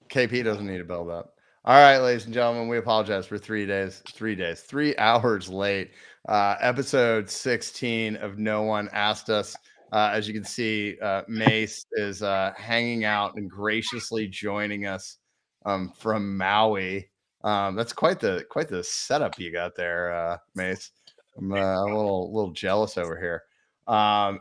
KP doesn't need a build up. All right, ladies and gentlemen, we apologize for 3 hours late. Episode 16 of No One Asked Us. As you can see, Mace is hanging out and graciously joining us from Maui. That's quite the setup you got there, Mace. I'm a little jealous over here.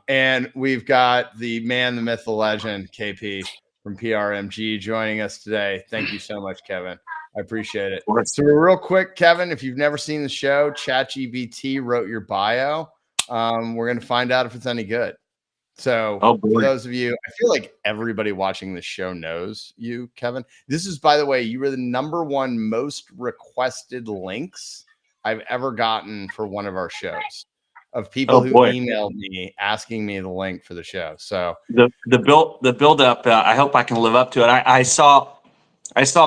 And we've got the man, the myth, the legend, KP from PRMG joining us today. Thank you so much, Kevin. I appreciate it. So real quick, Kevin, if you've never seen the show, ChatGPT wrote your bio. We're going to find out if it's any good. So for those of you, I feel like everybody watching this show knows you, Kevin. This is, by the way, you were the #1 most requested links I've ever gotten for one of our shows, of people who emailed me asking me the link for the show. So the build up. I hope I can live up to it. I saw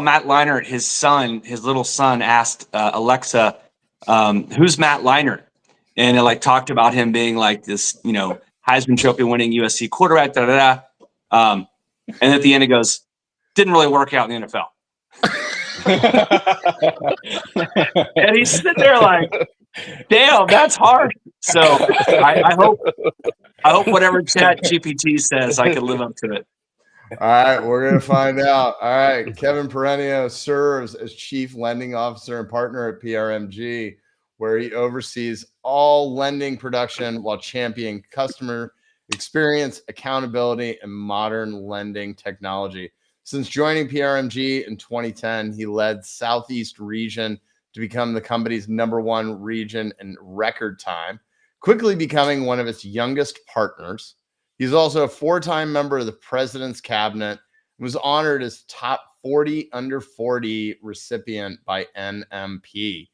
Matt Leinart, his little son, asked Alexa, "Who's Matt Leinart?" And it like talked about him being like this, Heisman Trophy winning USC quarterback. And at the end, it goes, "Didn't really work out in the NFL." And he's sitting there like, damn, that's hard. So I hope whatever ChatGPT says, I can live up to it. All right, we're going to find out. All right, Kevin Peranio serves as Chief Lending Officer and Partner at PRMG, where he oversees all lending production while championing customer experience, accountability, and modern lending technology. Since joining PRMG in 2010, he led Southeast region to become the company's #1 region in record time, quickly becoming one of its youngest partners. He's also a 4-time member of the President's Cabinet and was honored as top 40 under 40 recipient by NMP.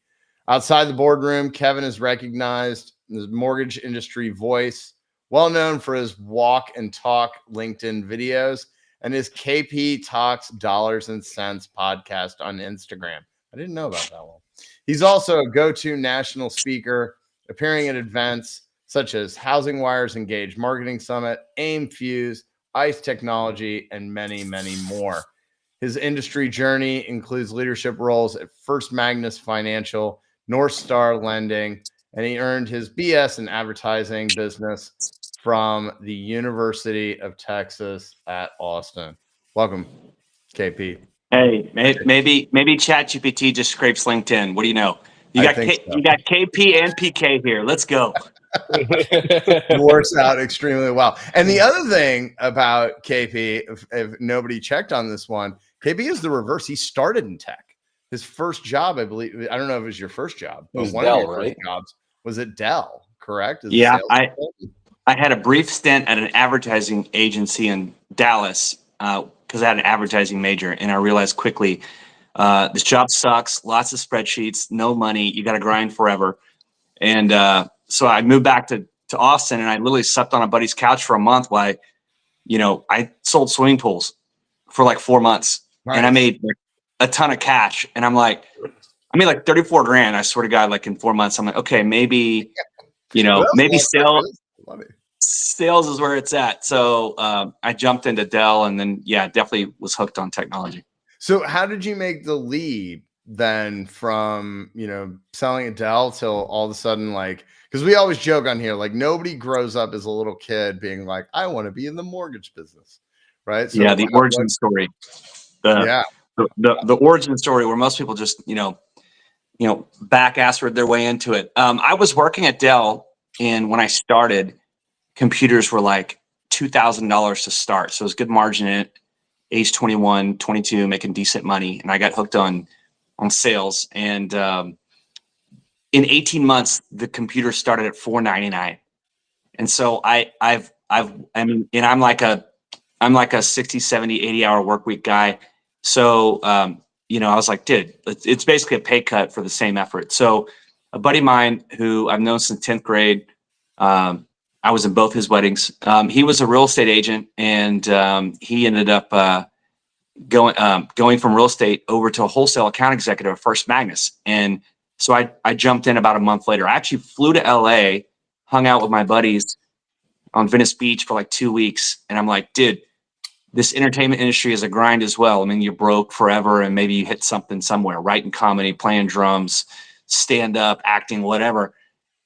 Outside the boardroom, Kevin is recognized as mortgage industry voice, well known for his walk and talk LinkedIn videos and his KP Talks Dollars and Cents podcast on Instagram. I didn't know about that one. He's also a go-to national speaker, appearing at events such as Housing Wire's Engage Marketing Summit, AIM Fuse, ICE Technology, and many, many more. His industry journey includes leadership roles at First Magnus Financial, North Star Lending, and he earned his BS in advertising business from the University of Texas at Austin. Welcome, KP. Hey, maybe ChatGPT just scrapes LinkedIn. What do you know? You got KP and PK here. Let's go. It works out extremely well. And the other thing about KP, if nobody checked on this one, KP is the reverse. He started in tech. His first job, I believe, I don't know if it was your first job, but one of your first jobs was at Dell, correct? Yeah, I had a brief stint at an advertising agency in Dallas because I had an advertising major, and I realized quickly this job sucks. Lots of spreadsheets, no money. You got to grind forever. And so I moved back to Austin, and I literally slept on a buddy's couch for a month while I sold swimming pools for like 4 months. Nice. And I made like a ton of cash. And I made like 34 grand. I swear to God, like in 4 months, I'm like, okay, maybe, maybe sales is where it's at. So I jumped into Dell, and then, definitely was hooked on technology. So how did you make the leap then from, selling at Dell till all of a sudden, like, because we always joke on here, like nobody grows up as a little kid being like, I want to be in the mortgage business. Right. So the origin story. The origin story where most people just, back assward their way into it. I was working at Dell, and when I started, computers were like $2,000 to start. So it was good margin in it. Age 21, 22, making decent money. And I got hooked on sales. And in 18 months, the computer started at $499. And so I'm like a 60, 70, 80 hour work week guy. So, I was like, dude, it's basically a pay cut for the same effort. So a buddy of mine who I've known since 10th grade, I was in both his weddings. He was a real estate agent, and he ended up going from real estate over to a wholesale account executive at First Magnus. And so I jumped in about a month later. I actually flew to LA, hung out with my buddies on Venice Beach for like 2 weeks. And I'm like, dude, this entertainment industry is a grind as well. I mean, you're broke forever and maybe you hit something somewhere, writing comedy, playing drums, stand up, acting, whatever.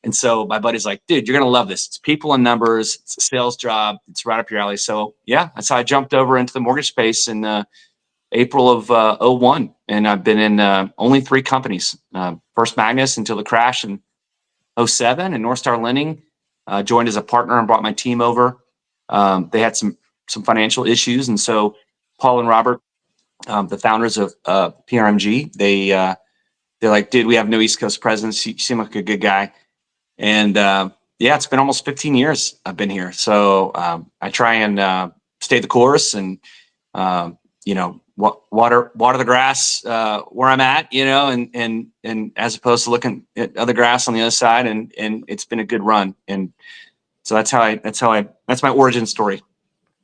And so my buddy's like, dude, you're going to love this. It's people and numbers. It's a sales job. It's right up your alley. So yeah, that's how I jumped over into the mortgage space in April of 01. And I've been in only 3 companies, First Magnus until the crash in 07, and North Star Lending. Joined as a partner and brought my team over. They had some financial issues. And so Paul and Robert, the founders of PRMG, they're like, dude, we have no East Coast presence. You seem like a good guy. And yeah, it's been almost 15 years I've been here. So I try and stay the course and, you know, water the grass where I'm at, you know, and as opposed to looking at other grass on the other side. And it's been a good run. And so that's my origin story.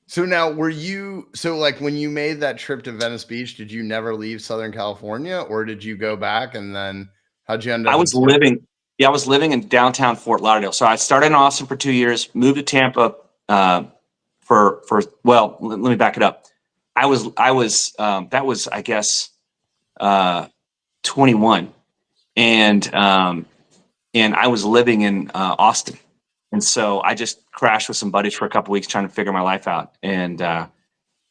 So now like when you made that trip to Venice Beach, did you never leave Southern California, or did you go back, and then how'd you end up? I was living in downtown Fort Lauderdale. So I started in Austin for 2 years, moved to Tampa well, let me back it up. I was that was, I guess, 21. And I was living in Austin. And so I just crashed with some buddies for a couple of weeks trying to figure my life out. And I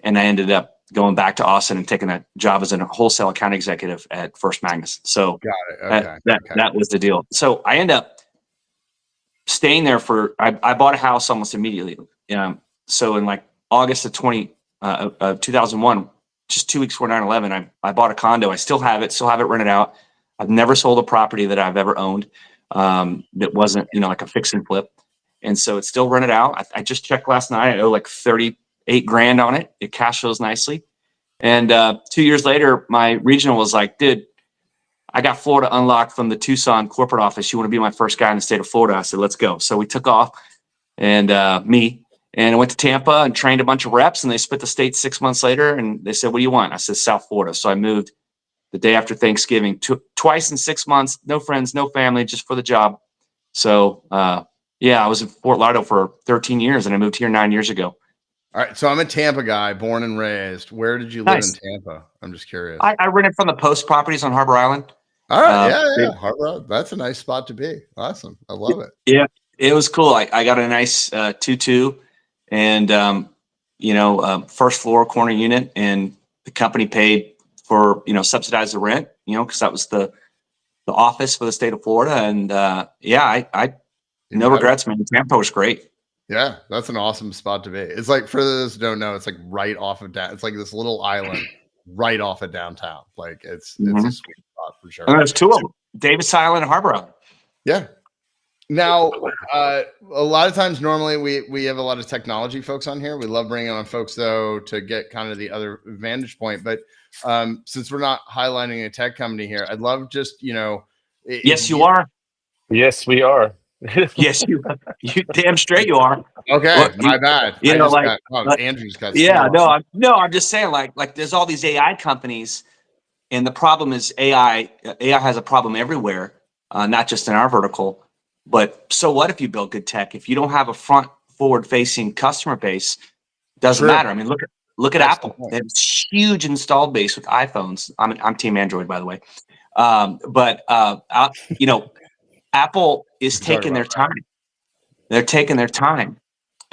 ended up going back to Austin and taking a job as a wholesale account executive at First Magnus. So got it. Okay. That was the deal. So I ended up staying there I bought a house almost immediately. So in like August of 2001, just 2 weeks before 9/11, I bought a condo. I still have it rented out. I've never sold a property that I've ever owned that wasn't, you know, like a fix and flip. And so it's still rented out. I just checked last night. I owe like 38 grand on it. It cash flows nicely. And 2 years later, my regional was like, dude, I got Florida unlocked from the Tucson corporate office. You want to be my first guy in the state of Florida? I said, let's go. So we took off and I went to Tampa and trained a bunch of reps, and they split the state 6 months later. And they said, what do you want? I said, South Florida. So I moved the day after Thanksgiving, twice in 6 months, no friends, no family, just for the job. So, yeah, I was in Fort Lauderdale for 13 years and I moved here 9 years ago. All right. So I'm a Tampa guy, born and raised. Where did you live in Tampa? I'm just curious. I rented from the Post properties on Harbor Island. All right. Yeah. Harbor, that's a nice spot to be. Awesome. I love it. Yeah, it was cool. I got a nice 2-2 and, you know, first floor corner unit, and the company paid for, you know, subsidize the rent, you know, because that was the office for the state of Florida. And yeah, I no regrets, man. Tampa was great. Yeah, that's an awesome spot to be. It's like, for those who don't know, it's like right off of it's like this little island right off of downtown. Like it's a sweet spot for sure. And there's 2 of them, Davis Island and Harbor Island. Yeah. Now, a lot of times, normally we have a lot of technology folks on here. We love bringing on folks, though, to get kind of the other vantage point. But since we're not highlighting a tech company here, I'd love just, you know. Yes, you are. Yes, we are. Yes, you damn straight you are. Okay, look, my bad. You know, like Andrew's got. Yeah, I'm just saying, like there's all these AI companies, and the problem is AI has a problem everywhere, not just in our vertical. But so what if you build good tech? If you don't have a front forward facing customer base, doesn't matter. I mean, look at Apple. They have this huge installed base with iPhones. I'm team Android, by the way. You know, Apple is taking their time. They're taking their time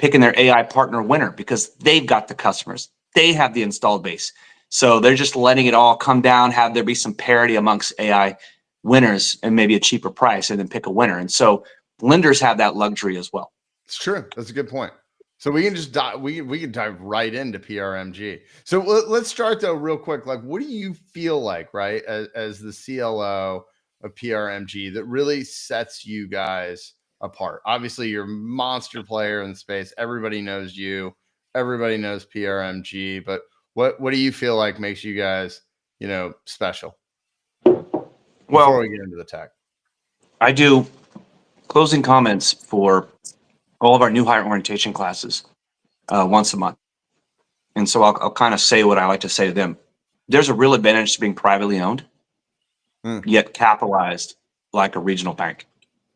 picking their AI partner winner because they've got the customers. They have the installed base. So they're just letting it all come down, have there be some parity amongst AI winners and maybe a cheaper price, and then pick a winner. And so lenders have that luxury as well. It's true. That's a good point. So we can just we can dive right into PRMG. So let's start though real quick. Like, what do you feel like, right, as the CLO of PRMG that really sets you guys apart? Obviously, you're a monster player in the space. Everybody knows you. Everybody knows PRMG. But what do you feel like makes you guys, you know, special? Before we get into the tech, I do closing comments for all of our new hire orientation classes once a month. And so I'll kind of say what I like to say to them. There's a real advantage to being privately owned, yet capitalized like a regional bank.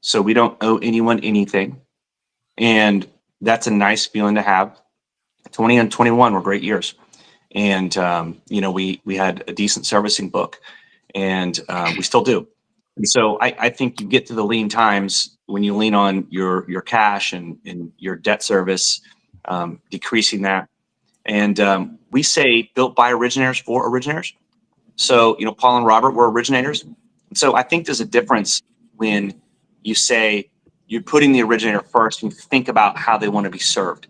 So we don't owe anyone anything. And that's a nice feeling to have. 20 and 21 were great years. And, we had a decent servicing book, and we still do. And so I think you get to the lean times when you lean on your cash and your debt service, decreasing that. And we say built by originators for originators. So, Paul and Robert were originators. And so I think there's a difference when you say you're putting the originator first and you think about how they want to be served.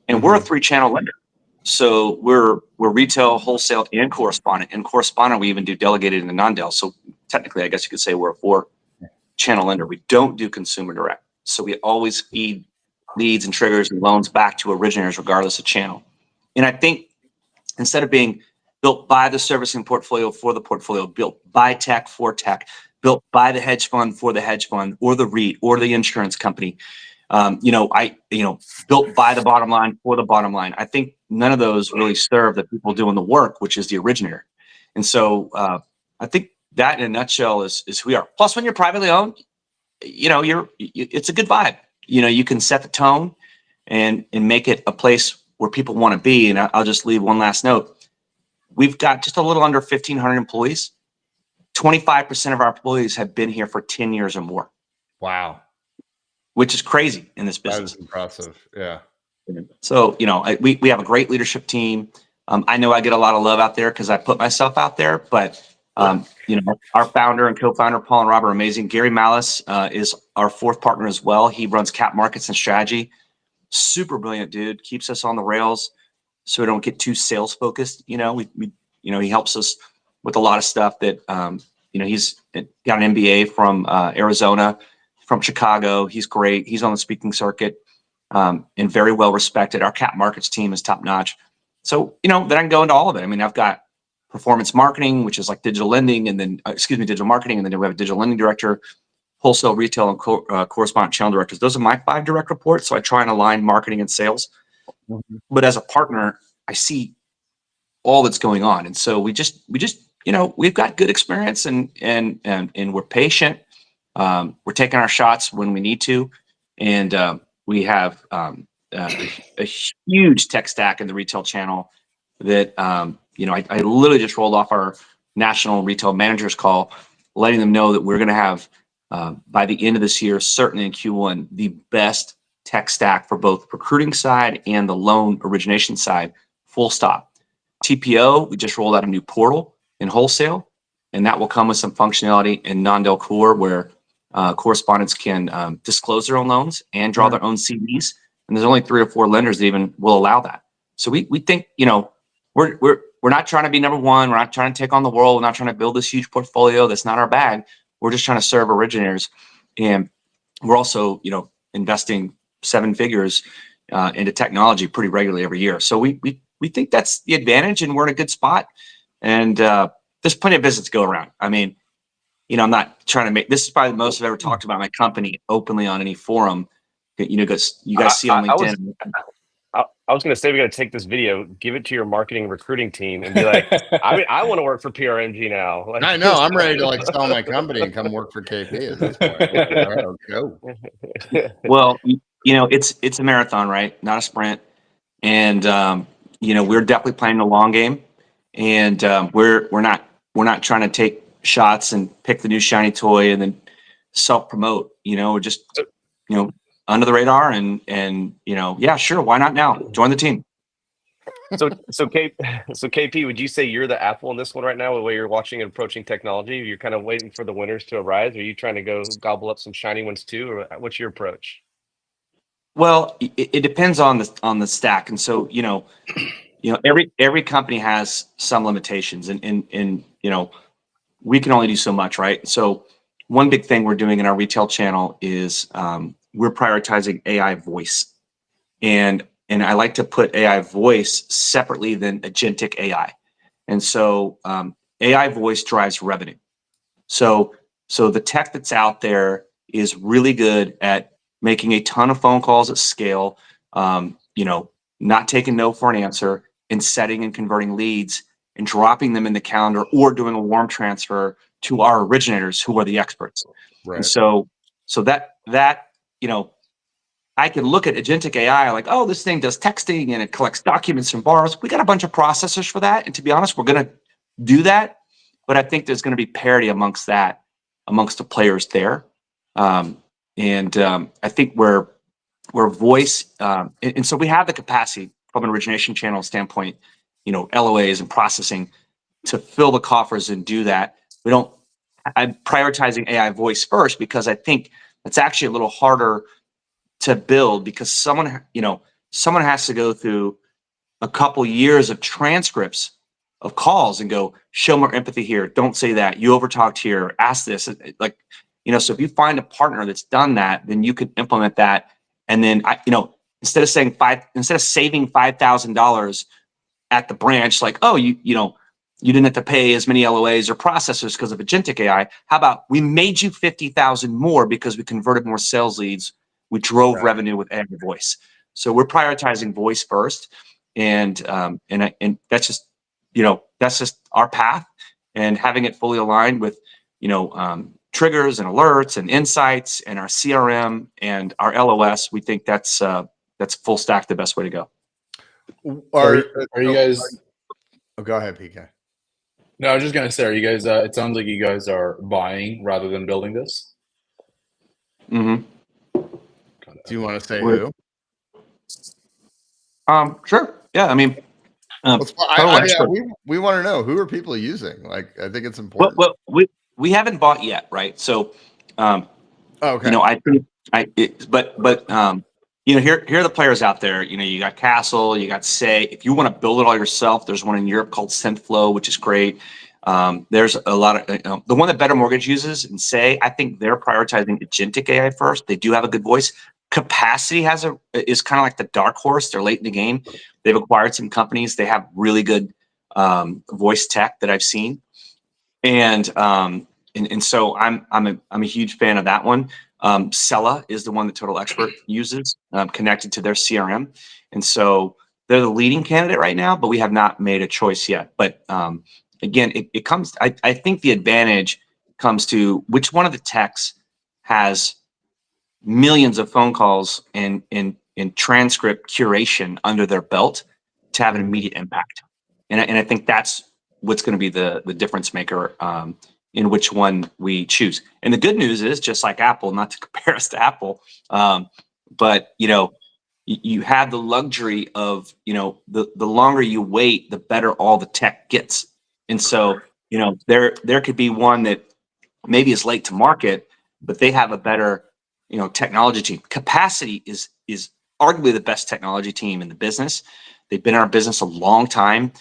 And we're a 3-channel lender. So we're retail, wholesale, and correspondent. And correspondent, we even do delegated and non-del. So technically, I guess you could say we're a 4-channel lender. We don't do consumer direct. So we always feed leads and triggers and loans back to originators regardless of channel. And I think instead of being built by the servicing portfolio for the portfolio, built by tech for tech, built by the hedge fund for the hedge fund, or the REIT or the insurance company, built by the bottom line for the bottom line. I think none of those really serve the people doing the work, which is the originator. And so I think that in a nutshell is who we are. Plus, when you're privately owned, it's a good vibe. You can set the tone and make it a place where people want to be. And I'll just leave one last note. We've got just a little under 1,500 employees. 25% of our employees have been here for 10 years or more. Wow. Which is crazy in this business. That is impressive. Yeah. So, we have a great leadership team. I know I get a lot of love out there because I put myself out there, but, our founder and co-founder, Paul and Robert, are amazing. Gary Malice is our 4th partner as well. He runs cap markets and strategy. Super brilliant dude, keeps us on the rails so we don't get too sales focused. He helps us with a lot of stuff that, he's got an MBA from Arizona, from Chicago. He's great. He's on the speaking circuit and very well respected. Our cap markets team is top notch. So, then I can go into all of it. I mean, I've got performance marketing, which is like digital lending, and then, digital marketing. And then we have a digital lending director, wholesale, retail, and correspondent channel directors. Those are my 5 direct reports. So I try and align marketing and sales. But as a partner, I see all that's going on. And so we just, we've got good experience and we're patient. We're taking our shots when we need to. And we have a huge tech stack in the retail channel that, I literally just rolled off our national retail managers call, letting them know that we're going to have, by the end of this year, certainly in Q1, the best tech stack for both recruiting side and the loan origination side, full stop. TPO, we just rolled out a new portal in wholesale, and that will come with some functionality in non-del core where correspondents can disclose their own loans and draw their own CDs. And there's only 3 or 4 lenders that even will allow that. So we think, we're not trying to be number one. We're not trying to take on the world. We're not trying to build this huge portfolio. That's not our bag. We're just trying to serve originators. And we're also, investing 7 figures into technology pretty regularly every year. So we think that's the advantage, and we're in a good spot. And there's plenty of business to go around. I mean, I'm not trying to this is probably the most I've ever talked about my company openly on any forum. Because you guys see on LinkedIn. I was going to say, we got to take this video, give it to your marketing recruiting team, and be like, I want to work for PRMG now. Like, I know. I'm ready to sell my company and come work for KP at this point. All right, go. Well, it's a marathon, right? Not a sprint. And we're definitely playing the long game. And we're not trying to take shots and pick the new shiny toy and then self-promote. We're just under the radar and yeah, sure, why not now? Join the team. So KP, would you say you're the Apple in this one right now, the way you're watching and approaching technology? You're kind of waiting for the winners to arise. Are you trying to go gobble up some shiny ones too, or what's your approach? Well, it depends on the stack, and so every company has some limitations, and we can only do so much, right? So one big thing we're doing in our retail channel is we're prioritizing AI voice, and I like to put AI voice separately than agentic AI, and so AI voice drives revenue. So the tech that's out there is really good at making a ton of phone calls at scale, not taking no for an answer, and setting and converting leads and dropping them in the calendar or doing a warm transfer to our originators who are the experts. Right. And so that I can look at agentic AI like, oh, this thing does texting and it collects documents from borrowers. We got a bunch of processors for that. And to be honest, we're going to do that. But I think there's going to be parity amongst the players there. I think where voice, and so we have the capacity from an origination channel standpoint, LOAs and processing to fill the coffers and do that. I'm prioritizing AI voice first because I think it's actually a little harder to build because someone has to go through a couple years of transcripts of calls and go, show more empathy here. Don't say that. You overtalked here. Ask this. So if you find a partner that's done that, then you could implement that. And then instead of saving $5,000 at the branch, like, oh, you didn't have to pay as many LOAs or processors because of agentic AI. How about we made you 50,000 more because we converted more sales leads. We drove revenue with AI voice. So we're prioritizing voice first, and that's just our path. And having it fully aligned with triggers and alerts and insights and our CRM and our LOS, we think that's full stack the best way to go. Are you guys? Oh, go ahead, PK. No, I was just gonna say, are you guys? It sounds like you guys are buying rather than building this. Mm-hmm. Do you want to say who? Sure. Yeah. I mean, we want to know, who are people using? Like, I think it's important. Well, we haven't bought yet, right? So, okay. Here are the players out there. You got Castle, you got Say. If you want to build it all yourself, there's one in Europe called SendFlow, which is great. There's a lot of the one that Better Mortgage uses, and Say, I think they're prioritizing agentic AI first. They do have a good voice. Capacity is kind of like the dark horse. They're late in the game. They've acquired some companies. They have really good voice tech that I've seen, and so I'm a huge fan of that one. Sella is the one that Total Expert uses, connected to their CRM, and so they're the leading candidate right now. But we have not made a choice yet. But again, it comes. I think the advantage comes to which one of the techs has millions of phone calls and transcript curation under their belt to have an immediate impact. And I think that's what's going to be the difference maker in which one we choose. And the good news is, just like Apple, not to compare us to Apple, but you have the luxury of the longer you wait, the better all the tech gets. And so there could be one that maybe is late to market, but they have a better technology team. Capacity is arguably the best technology team in the business. They've been in our business a long time.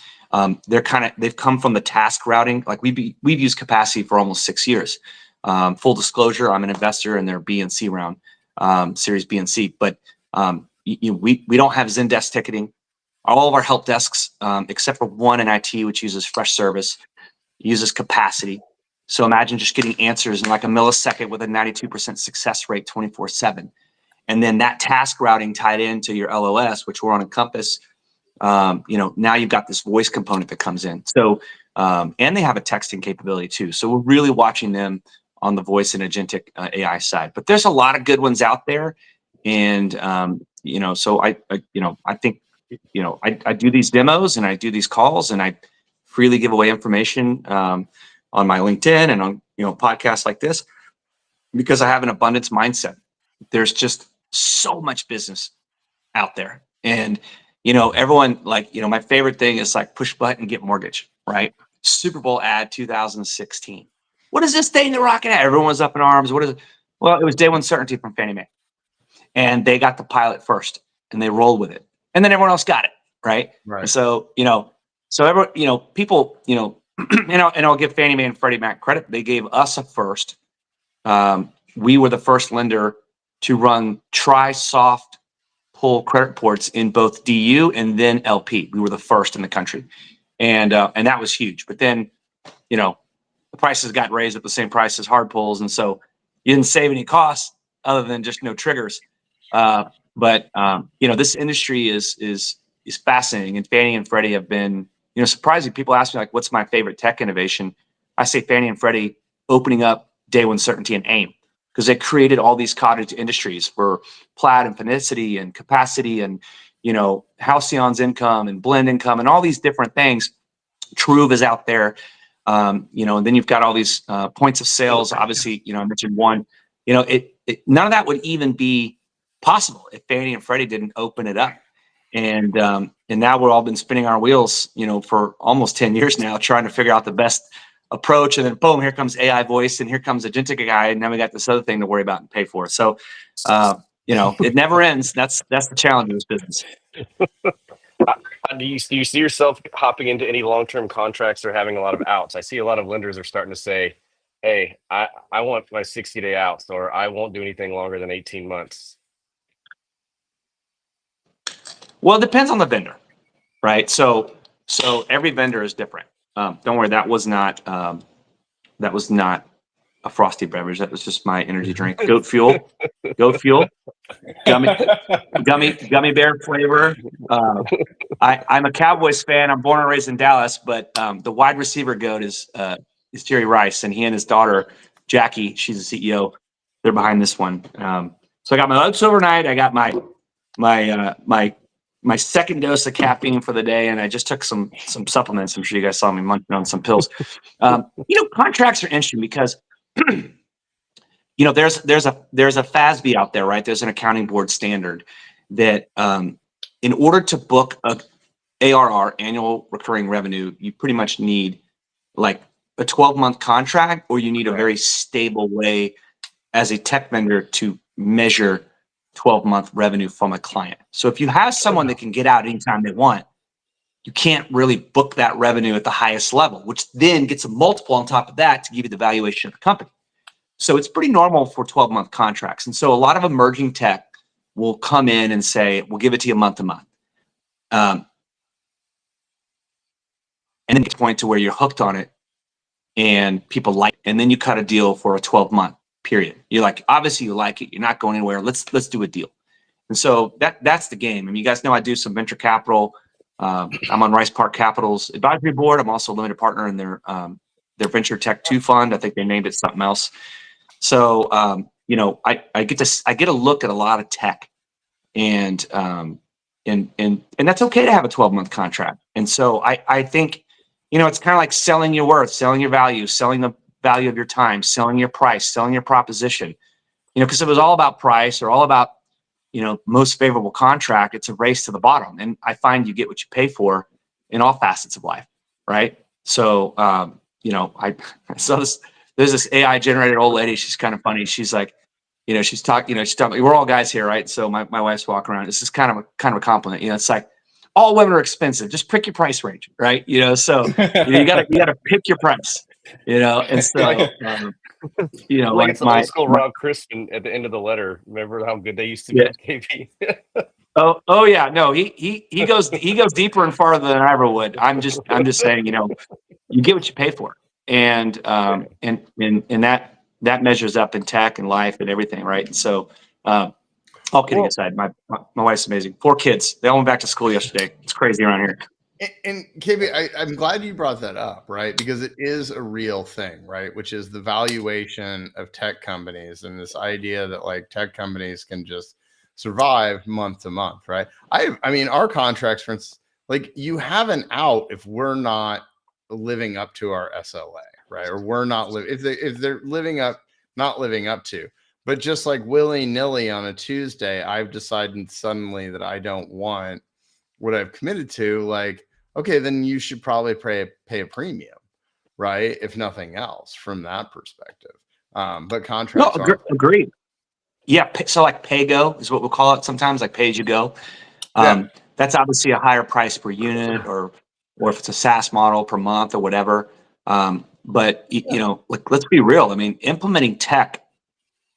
They've come from the task routing. Like we've used Capacity for almost 6 years. Full disclosure, I'm an investor in their B and C round, Series B and C. But we don't have Zendesk ticketing. All of our help desks, except for one in IT, which uses Freshservice, uses Capacity. So imagine just getting answers in like a millisecond with a 92% success rate 24/7. And then that task routing tied into your LOS, which we're on Encompass. Now you've got this voice component that comes in. So, and they have a texting capability too. So we're really watching them on the voice and agentic AI side. But there's a lot of good ones out there. And, so I think, I do these demos and I do these calls and I freely give away information on my LinkedIn and on, podcasts like this, because I have an abundance mindset. There's just so much business out there. And, everyone my favorite thing is like push button, get mortgage, right? Super Bowl ad 2016. What is this thing they're rocking at? Everyone was up in arms. What is it? Well, it was day one certainty from Fannie Mae. And they got the pilot first and they rolled with it. And then everyone else got it. Right. Right. And so, people, and I'll give Fannie Mae and Freddie Mac credit. They gave us a first. We were the first lender to run soft pull credit reports in both DU and then LP. We were the first in the country, and that was huge. But then, the prices got raised at the same price as hard pulls, and so you didn't save any costs other than just no triggers. But this industry is fascinating, and Fannie and Freddie have been. Surprising. People ask me, like, what's my favorite tech innovation? I say Fannie and Freddie opening up day one certainty and AIM, because they created all these cottage industries for Plaid and Finicity and Capacity and, Halcyon's income and Blend income and all these different things. Truve is out there, and then you've got all these points of sales. Obviously, I mentioned one. None of that would even be possible if Fannie and Freddie didn't open it up. And now we've all been spinning our wheels, for almost 10 years now, trying to figure out the best approach. And then boom, here comes AI voice, and here comes agentic AI, and now we got this other thing to worry about and pay for. So, it never ends. That's the challenge in this business. Do you see yourself hopping into any long-term contracts or having a lot of outs? I see a lot of lenders are starting to say, hey, I want my 60-day outs, or I won't do anything longer than 18 months. Well, it depends on the vendor, right? So every vendor is different. Don't worry, that was not a frosty beverage. That was just my energy drink. Goat fuel, gummy bear flavor. I'm a Cowboys fan. I'm born and raised in Dallas, but the wide receiver goat is Jerry Rice, and he and his daughter Jackie, she's the CEO. They're behind this one. So I got my oats overnight. I got my second dose of caffeine for the day, and I just took some supplements. I'm sure you guys saw me munching on some pills. Contracts are interesting because there's a FASB out there, right? There's an accounting board standard that in order to book a ARR, annual recurring revenue, you pretty much need like a 12-month contract, or you need a very stable way as a tech vendor to measure 12-month revenue from a client. So if you have someone that can get out anytime they want, you can't really book that revenue at the highest level, which then gets a multiple on top of that to give you the valuation of the company. So it's pretty normal for 12-month contracts. And so a lot of emerging tech will come in and say, we'll give it to you month to month. And then get to a point to where you're hooked on it and people like it. And then you cut a deal for a 12-month period. You're like, obviously you like it. You're not going anywhere. Let's do a deal. And so that's the game. I mean, you guys know I do some venture capital. I'm on Rice Park Capital's advisory board. I'm also a limited partner in their venture tech 2 fund. I think they named it something else. So I get a look at a lot of tech, and that's okay to have a 12-month contract. And so I think it's kind of like selling your worth, selling your value, selling the value of your time, selling your price, selling your proposition. Because if it was all about price or all about most favorable contract, it's a race to the bottom. And I find you get what you pay for in all facets of life, right? So I saw this. There's this AI generated old lady. She's kind of funny. She's like, she's talking. We're all guys here, right? So my wife's walking around. This is kind of a compliment. It's like, all women are expensive. Just pick your price range, right? So you gotta pick your price. And so like it's old school Rob Crispin at the end of the letter. Remember how good they used to be at KP? Oh yeah, no, he goes deeper and farther than I ever would. I'm just saying, you get what you pay for, and that measures up in tech and life and everything, right? And so, all kidding aside, my wife's amazing. 4 kids. They all went back to school yesterday. It's crazy around here. And KB, I'm glad you brought that up, right? Because it is a real thing, right? Which is the valuation of tech companies and this idea that like tech companies can just survive month to month, right? I mean, our contracts, for instance, like you have an out if we're not living up to our SLA, right? Or we're not if they're not living up to. But just like willy-nilly on a Tuesday, I've decided suddenly that I don't want what I've committed to, like, okay, then you should probably pay a premium, right? If nothing else, from that perspective. But contracts agreed. Yeah, so like pay-go is what we'll call it sometimes, like pay-as-you-go. That's obviously a higher price per unit, or if it's a SaaS model per month or whatever. But like, let's be real. I mean, implementing tech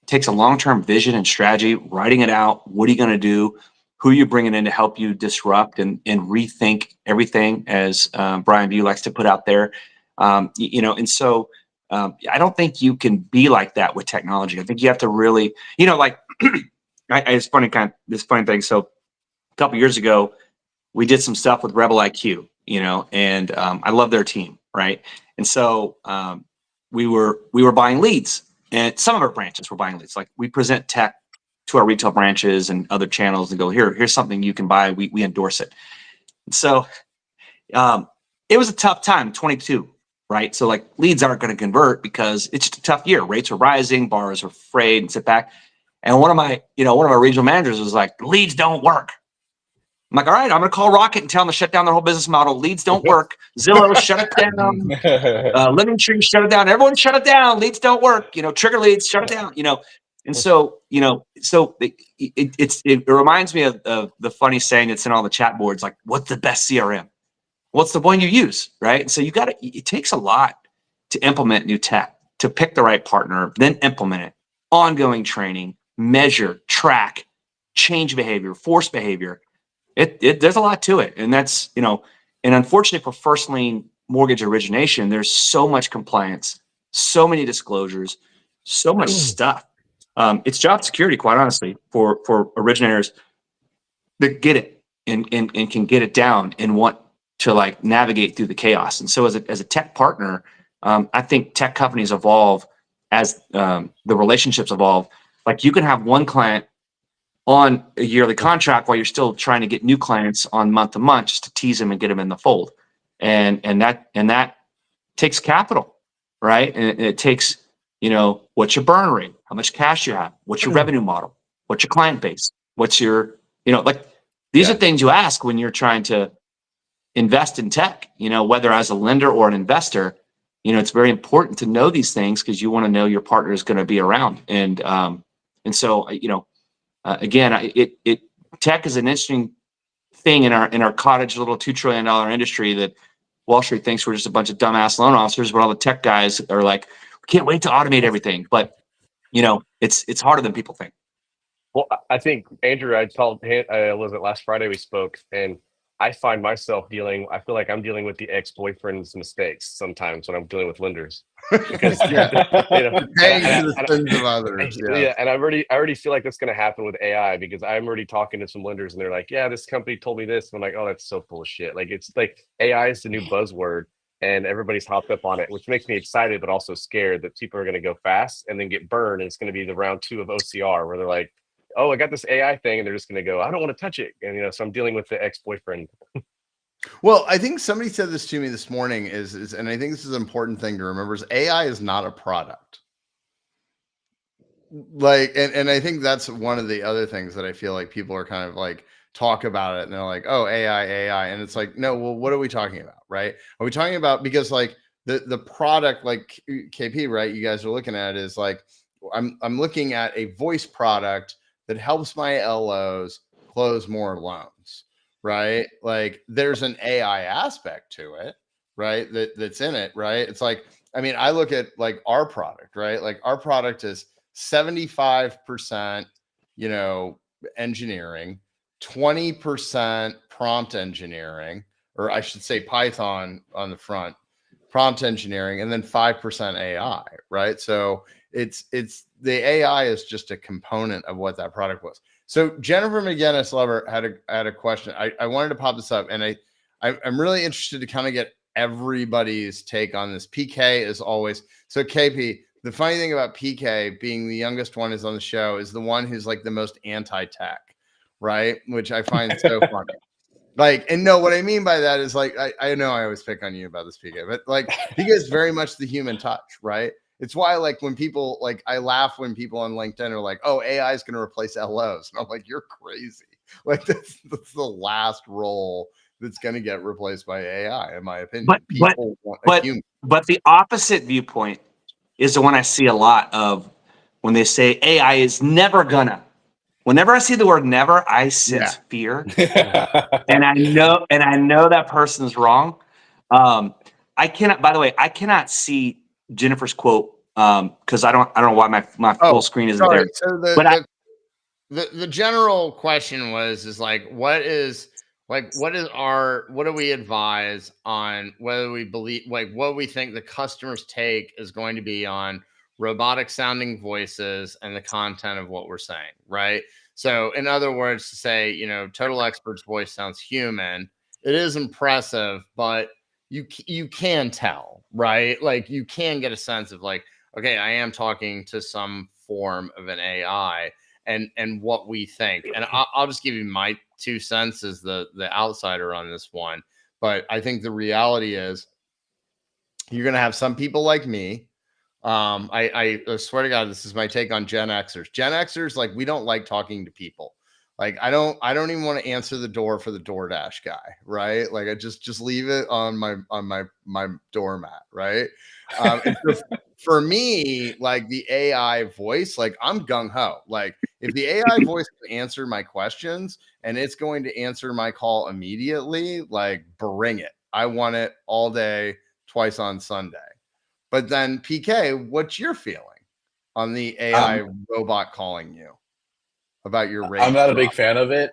takes a long-term vision and strategy, writing it out. What are you going to do? Who are you bringing in to help you disrupt and rethink everything, as Brian B likes to put out there. And so I don't think you can be like that with technology. I think you have to really, like, it's funny, this funny thing. So a couple years ago, we did some stuff with Rebel IQ, and I love their team, right? And so we were buying leads and some of our branches were buying leads. Like we present tech to our retail branches and other channels and go, here's something you can buy. We endorse it. So it was a tough time, 22, right? So like leads aren't going to convert because it's just a tough year. Rates are rising, borrowers are afraid and sit back. And one of my regional managers was like, leads don't work. I'm like, all right, I'm going to call Rocket and tell them to shut down their whole business model. Leads don't work. Zillow, shut it down. Living Tree, shut it down. Everyone shut it down. Leads don't work. Trigger leads, shut it down. And so, it reminds me of the funny saying that's in all the chat boards, like, what's the best CRM? What's the one you use, right? And so it takes a lot to implement new tech, to pick the right partner, then implement it. Ongoing training, measure, track, change behavior, force behavior. There's a lot to it. And that's, and unfortunately for first lien mortgage origination, there's so much compliance, so many disclosures, so much stuff. It's job security, quite honestly, for originators that get it and can get it down and want to like navigate through the chaos. And so as a tech partner, I think tech companies evolve as the relationships evolve. Like you can have one client on a yearly contract while you're still trying to get new clients on month to month just to tease them and get them in the fold. And that takes capital, right? And it takes, what's your burn rate, how much cash you have, what's your revenue model, what's your client base, what's your, these are things you ask when you're trying to invest in tech, whether as a lender or an investor. It's very important to know these things because you want to know your partner is going to be around. And so, again, tech is an interesting thing in our cottage little $2 trillion industry that Wall Street thinks we're just a bunch of dumbass loan officers, but all the tech guys are like, we can't wait to automate everything. But it's harder than people think. Well, I think Andrew, was it last Friday we spoke, and I find myself I feel like I'm dealing with the ex-boyfriend's mistakes sometimes when I'm dealing with lenders. Because Paying to the sins of others. Yeah, and I already feel like that's going to happen with AI because I'm already talking to some lenders and they're like, yeah, this company told me this. And I'm like, oh, that's so full of shit. Like it's like AI is the new buzzword and everybody's hopped up on it, which makes me excited, but also scared that people are going to go fast and then get burned. And it's going to be the round 2 of OCR where they're like, oh, I got this AI thing, and they're just going to go, I don't want to touch it. And, so I'm dealing with the ex-boyfriend. Well, I think somebody said this to me this morning is, and I think this is an important thing to remember, is AI is not a product. Like, and I think that's one of the other things that I feel like people are kind of like talk about it and they're like, oh, AI. And it's like, no, well, what are we talking about? Right. Are we talking about, because like the product, like KP, right, you guys are looking at is like, I'm looking at a voice product that helps my LOs close more loans, right? Like there's an AI aspect to it, right? That's in it, right? It's like, I mean, I look at like our product, right? Like our product is 75%, engineering, 20% prompt engineering, or I should say Python on the front, prompt engineering, and then 5% AI, right? So it's the AI is just a component of what that product was. So Jennifer McGinnis Lover had a question. I wanted to pop this up, and I'm really interested to kind of get everybody's take on this. PK is always so. KP, the funny thing about PK being the youngest one is on the show is the one who's like the most anti-tech, right? Which I find so funny. Like, and no, what I mean by that is like, I know I always pick on you about this, PK, but like PK is very much the human touch, right? It's why, like, when people like, I laugh when people on LinkedIn are like, "Oh, AI is going to replace LOs," and I'm like, "You're crazy!" Like, that's the last role that's going to get replaced by AI, in my opinion. But the opposite viewpoint is the one I see a lot of when they say AI is never gonna. Whenever I see the word "never," I sense fear, and I know that person's wrong. I cannot. By the way, I cannot see Jennifer's quote because I don't know why my full screen isn't there. So the general question is like, what do we advise on whether we believe, like, what we think the customer's take is going to be on robotic sounding voices and the content of what we're saying, right? So in other words, to say, Total Expert's voice sounds human. It is impressive, but you can tell, right? Like you can get a sense of like, okay, I am talking to some form of an AI, and what we think. And I'll just give you my 2 cents as the outsider on this one. But I think the reality is you're going to have some people like me. I swear to God, this is my take on Gen Xers. Gen Xers, like, we don't like talking to people. Like, I don't even want to answer the door for the DoorDash guy, right? Like, I just leave it on my doormat, right? And for me, like, the AI voice, like, I'm gung ho. Like, if the AI voice can answer my questions and it's going to answer my call immediately, like, bring it. I want it all day, twice on Sunday. But then, PK, what's your feeling on the AI robot calling you about your rate? I'm not a big fan of it.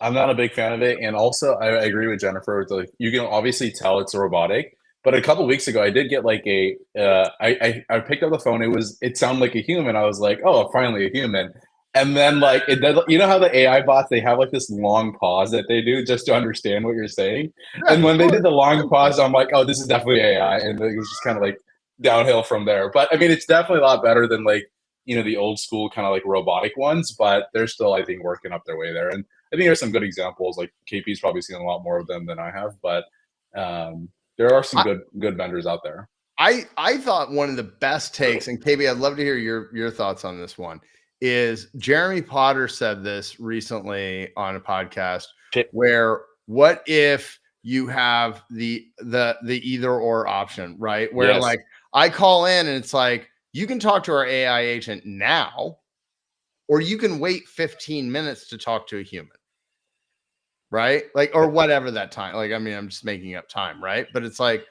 I'm not a big fan of it. And also, I agree with Jennifer. With like, you can obviously tell it's robotic. But a couple weeks ago, I did get like I picked up the phone. It sounded like a human. I was like, oh, finally a human. And then like it does, you know how the AI bots, they have like this long pause that they do just to understand what you're saying. Yeah, And when they did the long pause, I'm like, oh, this is definitely AI. And it was just kind of like downhill from there. But I mean, it's definitely a lot better than like, the old school kind of like robotic ones, but they're still, I think, working up their way there. And I think there's some good examples. Like KP's probably seen a lot more of them than I have, but there are some good vendors out there. I thought one of the best takes, and KB, I'd love to hear your thoughts on this one, is Jeremy Potter said this recently on a podcast where what if you have the either or option, right? Where like I call in and it's like, you can talk to our AI agent now, or you can wait 15 minutes to talk to a human. Right? Like, or whatever that time. Like, I mean, I'm just making up time, right? But it's like,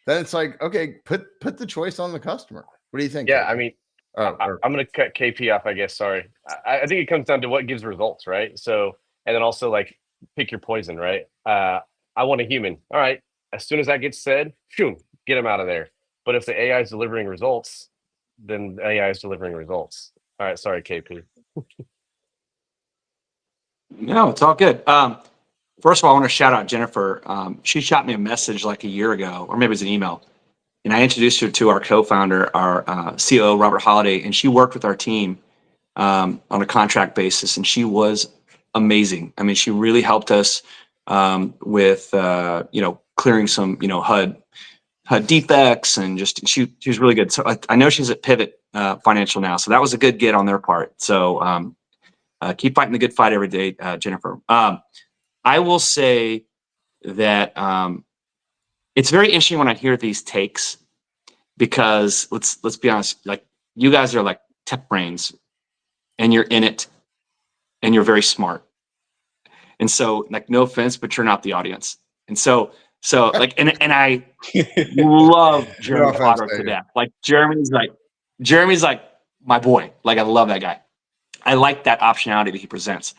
then it's like, okay, put the choice on the customer. What do you think? Yeah, KP? I mean, I'm going to cut KP off, I guess. Sorry. I think it comes down to what gives results, right? So, and then also like pick your poison, right? I want a human. All right. As soon as that gets said, phew, get them out of there. But if the AI is delivering results, then the AI is delivering results. All right. Sorry, KP. No, it's all good. First of all, I want to shout out Jennifer. She shot me a message like a year ago, or maybe it was an email. And I introduced her to our co-founder, our COO, Robert Holliday, and she worked with our team on a contract basis, and she was amazing. I mean, she really helped us with clearing some HUD defects, and just she was really good. So I know she's at Pivot Financial now, so that was a good get on their part. So keep fighting the good fight every day, Jennifer. I will say that it's very interesting when I hear these takes, because let's be honest, like, you guys are like tech brains and you're in it and you're very smart. And so, like, no offense, but you're not the audience. And so like, and I love Jeremy Potter to death. Like, Jeremy's like my boy. Like, I love that guy. I like that optionality that he presents.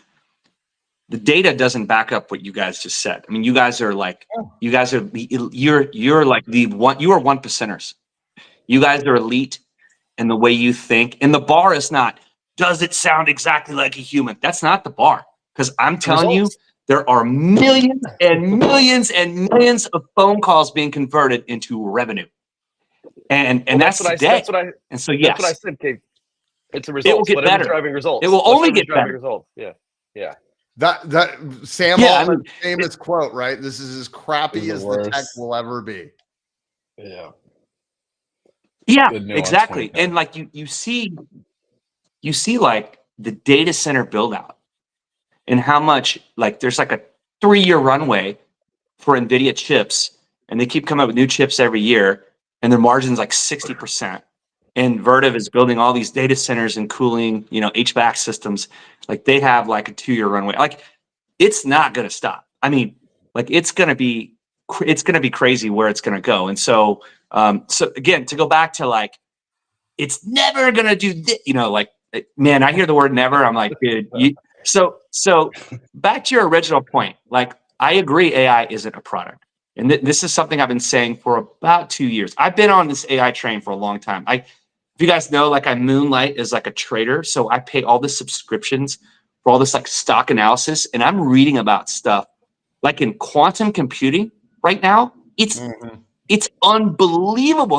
The data doesn't back up what you guys just said. I mean, you guys are like, you're like you are 1%ers. You guys are elite in the way you think. And the bar is not, does it sound exactly like a human? That's not the bar. Because I'm telling you, there are millions and millions and millions of phone calls being converted into revenue. And that's today. And so, yes. That's what I said, Kate. It's a result. It will get better. Driving results. It will only get better. Results. Yeah. Yeah. That Sam Altman's famous quote, right? This is as crappy as the tech will ever be. Yeah. Yeah, exactly. And like you see like the data center build out and how much, like, there's like a 3-year runway for NVIDIA chips, and they keep coming up with new chips every year, and their margin's like 60%. And Vertiv is building all these data centers and cooling, HVAC systems. Like, they have like a 2-year runway. Like, it's not going to stop. I mean, like, it's going to be crazy where it's going to go. And so, so again, to go back to, like, it's never going to do this, like, man, I hear the word never. I'm like, dude, so back to your original point. Like, I agree AI isn't a product. And this is something I've been saying for about 2 years. I've been on this AI train for a long time. If you guys know, like, I moonlight as like a trader. So I pay all the subscriptions for all this like stock analysis. And I'm reading about stuff like in quantum computing right now. It's unbelievable.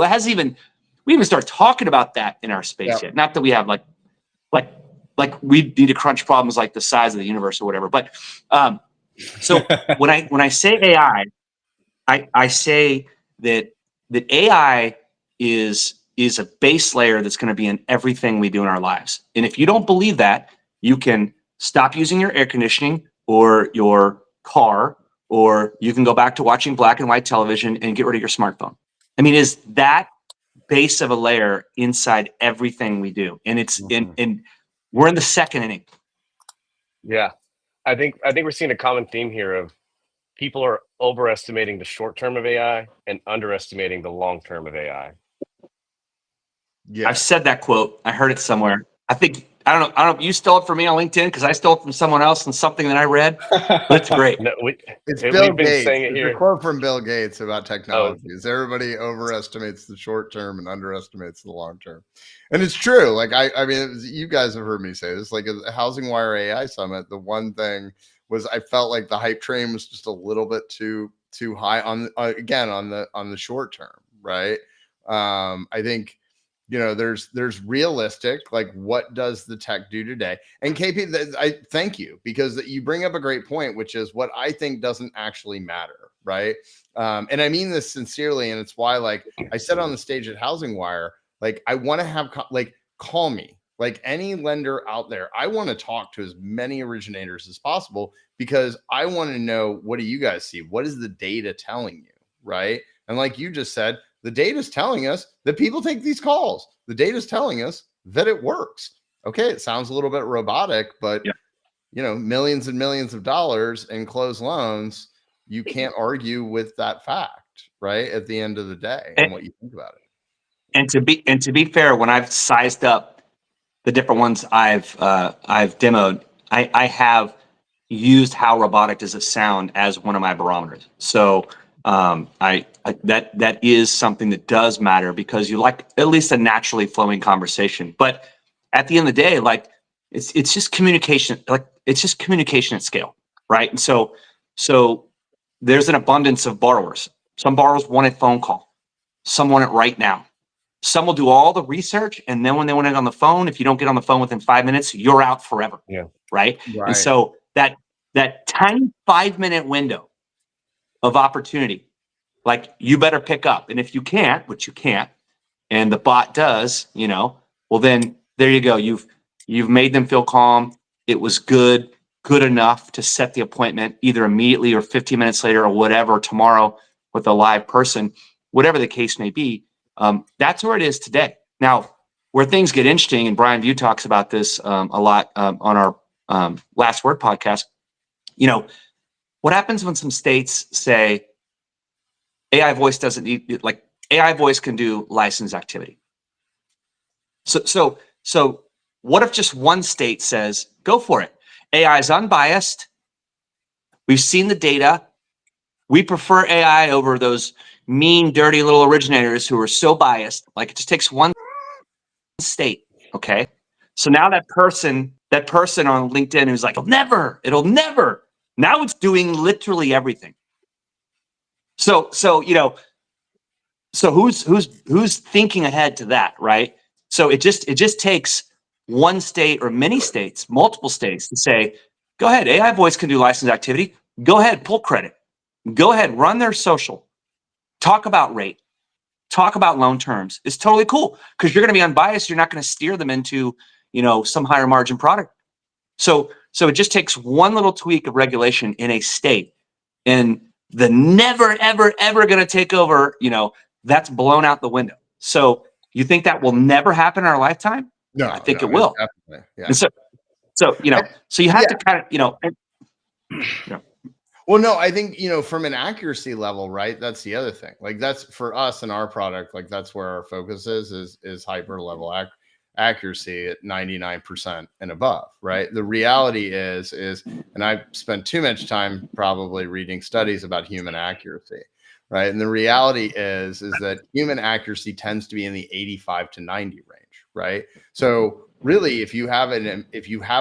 We we even start talking about that in our space yet. Not that we have like we need to crunch problems like the size of the universe or whatever. But so when I say AI, I say that AI is a base layer that's going to be in everything we do in our lives. And if you don't believe that, you can stop using your air conditioning or your car, or you can go back to watching black and white television and get rid of your smartphone. I mean, is that base of a layer inside everything we do? And it's in we're in the second inning. Yeah. I think we're seeing a common theme here of people are overestimating the short term of AI and underestimating the long term of AI. Yeah. I've said that quote. I heard it somewhere. I don't know if you stole it from me on LinkedIn, because I stole it from someone else and something that I read. But it's great. No, It's we've Bill been Gates. saying it It's here. a quote from Bill Gates about technology. Everybody overestimates the short term and underestimates the long term. And it's true. Like, I mean, you guys have heard me say this, like a Housing Wire AI Summit, the one thing was I felt like the hype train was just a little bit too high on the short term, right? I think, you know, there's realistic, like, what does the tech do today? And KP, I thank you, because you bring up a great point, which is what I think doesn't actually matter, right? And I mean this sincerely, and it's why, like I said on the stage at Housing Wire, like, I want to have call me, like any lender out there. I want to talk to as many originators as possible, because I want to know, what do you guys see? What is the data telling you, right? And like you just said, the data is telling us that people take these calls. The data is telling us that it works. Okay, it sounds a little bit robotic, but you know, millions and millions of dollars in closed loans, you can't argue with that fact, right? At the end of the day, and what you think about it. And to be fair, when I've sized up the different ones I've demoed, I have used how robotic does it sound as one of my barometers. So that is something that does matter, because you like at least a naturally flowing conversation. But at the end of the day, like, it's just communication. Like, it's just communication at scale, right? And so there's an abundance of borrowers. Some borrowers want a phone call. Some want it right now. Some will do all the research, and then when they want it on the phone, if you don't get on the phone within 5 minutes, you're out forever. Yeah. Right. And so that tiny 5-minute window of opportunity, like, you better pick up. And if you can't, which you can't, and the bot does, you know, well, then there you go. You've made them feel calm. It was good enough to set the appointment either immediately or 15 minutes later or whatever, tomorrow, with a live person, whatever the case may be. That's where it is today. Now, where things get interesting, and Brian View talks about this a lot on our Last Word podcast. You know, what happens when some states say AI voice doesn't need, like, AI voice can do licensed activity. So what if just one state says, go for it? AI is unbiased. We've seen the data. We prefer AI over those mean, dirty little originators who are so biased. Like, it just takes one state. Okay. So now that person on LinkedIn who's like, it'll never. Now it's doing literally everything. So you know, so who's thinking ahead to that, right? So it just takes one state or many states, multiple states, to say, go ahead, AI voice can do licensed activity. Go ahead, pull credit. Go ahead, run their social. Talk about rate. Talk about loan terms. It's totally cool, because you're going to be unbiased. You're not going to steer them into, you know, some higher margin product. So it just takes one little tweak of regulation in a state, and the never, ever, ever going to take over, you know, that's blown out the window. So you think that will never happen in our lifetime? No, I think it will. Definitely, yeah. And so you know, so you have to kind of, you know. Well, no, I think, you know, from an accuracy level, right? That's the other thing. Like, that's for us and our product. Like, that's where our focus is hyper level accuracy at 99% and above, right? The reality is, and I've spent too much time probably reading studies about human accuracy, right? And the reality is that human accuracy tends to be in the 85 to 90 range, right? So really, if you have